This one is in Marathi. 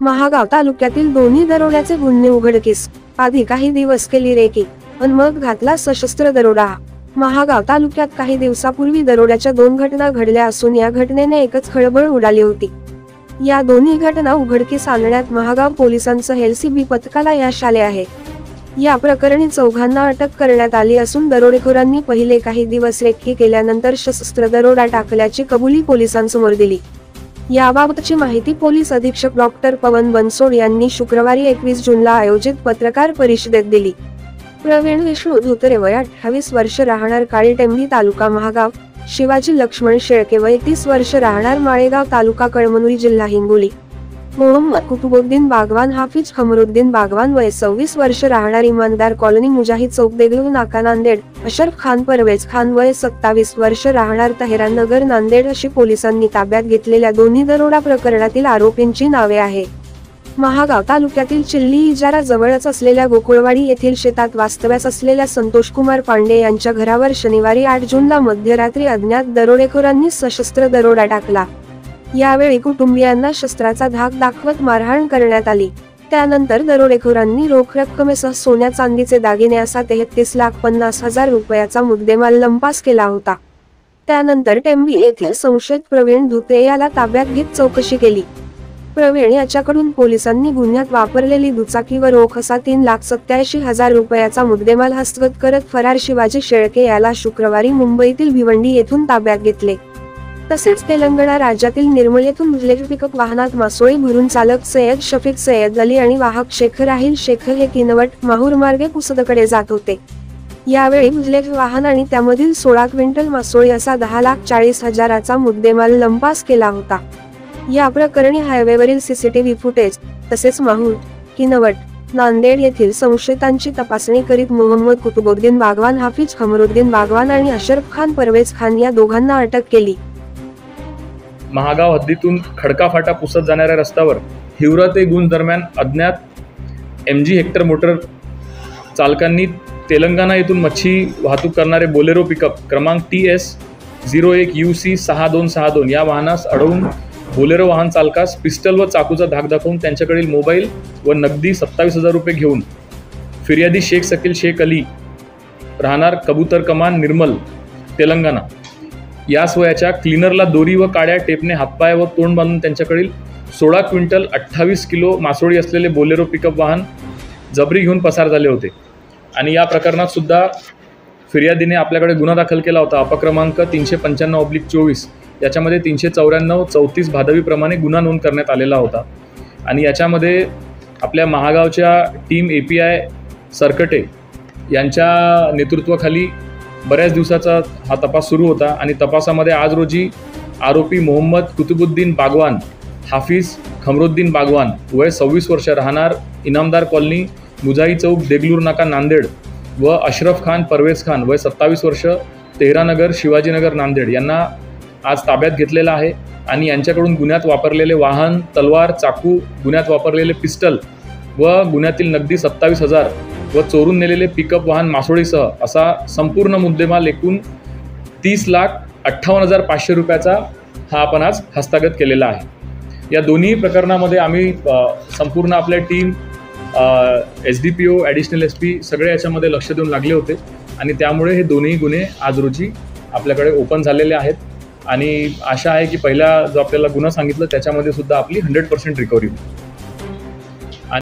महागाव तालुक्यातील दोन्ही दरोड्याचे गुन्हे उघडकीस. आधी काही दिवस केली रेकी पण मग घातला सशस्त्र दरोडा. महागाव तालुक्यात काही दिवसापूर्वी दरोड्याच्या 2 घटना घडल्या असून या घटनेने एकच खळबळ उडाली होती. या दोन्ही घटना उघडकीस आणण्यात महागाव पोलिसांसह एलसीबी पथकाला यश आले आहे. या प्रकरणी 4घांना अटक करण्यात आली असून दरोडेखोरांनी पहिले काही दिवस रेकी केल्यानंतर सशस्त्र दरोडा टाकल्याची कबुली पोलिसांसमोर दिली. याबाबतची माहिती पोलीस अधीक्षक डॉक्टर पवन बनसोड यांनी शुक्रवारी 21 जूनला आयोजित पत्रकार परिषदेत दिली. प्रवीण विष्णू धोत्रे वय 28 वर्ष राहणार काळीटेंभी तालुका महागाव, शिवाजी लक्ष्मण शेळके वय 30 वर्ष राहणार माळेगाव तालुका कळमनुरी जिल्हा हिंगोली, मोहम्मद कुतुबुद्दीन बागवान हाफिज खमरुद्दीन बागवान वय 26 वर्ष राहणार इमानदार कॉलनी मुजाहिद चौक देगलूर नाका नांदेड, अशरफ खान परवेज खान वय 27 वर्ष राहणार तहेरान नगर नांदेड अशी पोलिसांनी ताब्यात घेतलेल्या दोन्ही दरोडा प्रकरणातील आरोपींची नावे आहे. महागाव तालुक्यातील चिल्ली इजारा जवळच असलेल्या गोकुळवाडी येथील शेतात वास्तव्यास असलेल्या संतोषकुमार पांडे यांच्या घरावर शनिवारी 8 जूनला मध्यरात्री अज्ञात दरोडेखोरांनी सशस्त्र दरोडा टाकला. यावेळी कुटुंबियांना शस्त्राचा धाक दाखवत मारहाण करण्यात आली. त्यानंतर दरोडेखोरांनी रोख रक्कमेसह सोन्या चांदीचे दागिने असा 33,50,000 रुपयाचा मुद्देमाल लंपास केला होता. त्यानंतर टेंभी येथील संशयित प्रवीण धोत्रे याला ताब्यात घेत चौकशी केली. प्रवीण याच्याकडून पोलिसांनी गुन्ह्यात वापरलेली दुचाकी व रोख असा 3,87,000 रुपयाचा मुद्देमाल हस्तगत करत फरार शिवाजी शेळके याला शुक्रवारी मुंबईतील भिवंडी येथून ताब्यात घेतले. तसेच तेलंगणा राज्यातील निर्मल येथून बुलेट पिकअप वाहनात मासोळी भरून चालक सय्यद शफीक सय्यद अली आणि वाहक शेख राहिल शेख हे किनवट माहूर मार्गे पुसदकडे जात होते. यावेळी बुलेट वाहन आणि त्यामधील 16 क्विंटल मासोळी असा 10,40,000चा मुद्देमाल लंपास केला होता. या प्रकरणी हायवेवरील सीसीटीव्ही फुटेज तसेच माहूर, किनवट, नांदेड येथील संशयितांची तपासणी करीत मोहम्मद कुतुबुद्दीन बागवान हाफिज खमरुद्दीन बागवान आणि अशरफ खान परवेज खान या दोघांना अटक केली. महागाव हद्दीतून खडकाफाटा पुसत जाणाऱ्या रस्त्यावर हिवरा ते गुंज दरम्यान अज्ञात MG हेक्टर मोटर चालकांनी तेलंगणा येथून मच्छी वाहतूक करणारे बोलेरो पिकअप क्रमांक TS 01UC 6262 या वाहनास अडवून बोलेरो वाहन चालकास पिस्टल व चाकूचा धाक दाखवून त्यांच्याकडील मोबाईल व नगदी 27,000 रुपये घेऊन फिर्यादी शेख शकील शेख अली राहणार कबूतर कमान निर्मल तेलंगणा यास वयाच्या क्लीनरला दोरी व काळ्या टेपने हातपाय व तोंड बांधून त्यांच्याकडील 16 क्विंटल 28 किलो मासोळी असलेले बोलेरो पिकअप वाहन जबरी घेऊन पसार झाले होते. आणि या प्रकरणात सुद्धा फिर्यादीने आपल्याकडे गुन्हा दाखल केला होता. अपक्रमांक 395/24 याच्यामध्ये 394-34 भादवीप्रमाणे गुन्हा नोंद करण्यात आलेला होता. आणि याच्यामध्ये आपल्या महागावच्या टीम API सरकटे यांच्या नेतृत्वाखाली बऱ्याच दिवसाचा हा तपास सुरू होता. आणि तपासामध्ये आज रोजी आरोपी मोहम्मद कुतुबुद्दीन बागवान हाफिज खमरुद्दीन बागवान वय 26 वर्ष राहणार इनामदार कॉलनी मुजाही चौक देगलूर नाका नांदेड व अशरफ खान परवेज खान वय 27 वर्ष तेहरानगर शिवाजीनगर नांदेड यांना आज ताब्यात घेतलेला आहे. आणि यांच्याकडून गुन्ह्यात वापरलेले वाहन, तलवार, चाकू, गुन्ह्यात वापरलेले पिस्टल व गुन्ह्यातील नगदी 27,000 व चोरून नेलेले पिकअप वाहन मासोळीसह असा संपूर्ण मुद्देमाल एकूण 30,58,500 रुपयाचा हा आपण आज हस्तगत केलेला आहे. या दोन्ही प्रकरणामध्ये आम्ही संपूर्ण आपल्या टीम SDPO, ॲडिशनल SP सगळे याच्यामध्ये लक्ष देऊन लागले होते. आणि त्यामुळे हे दोन्ही गुन्हे आज रोजी आपल्याकडे ओपन झालेले आहेत. आणि आशा आहे की पहिला जो आपल्याला गुन्हा सांगितलं त्याच्यामध्ये सुद्धा आपली 100% रिकव्हरी होईल.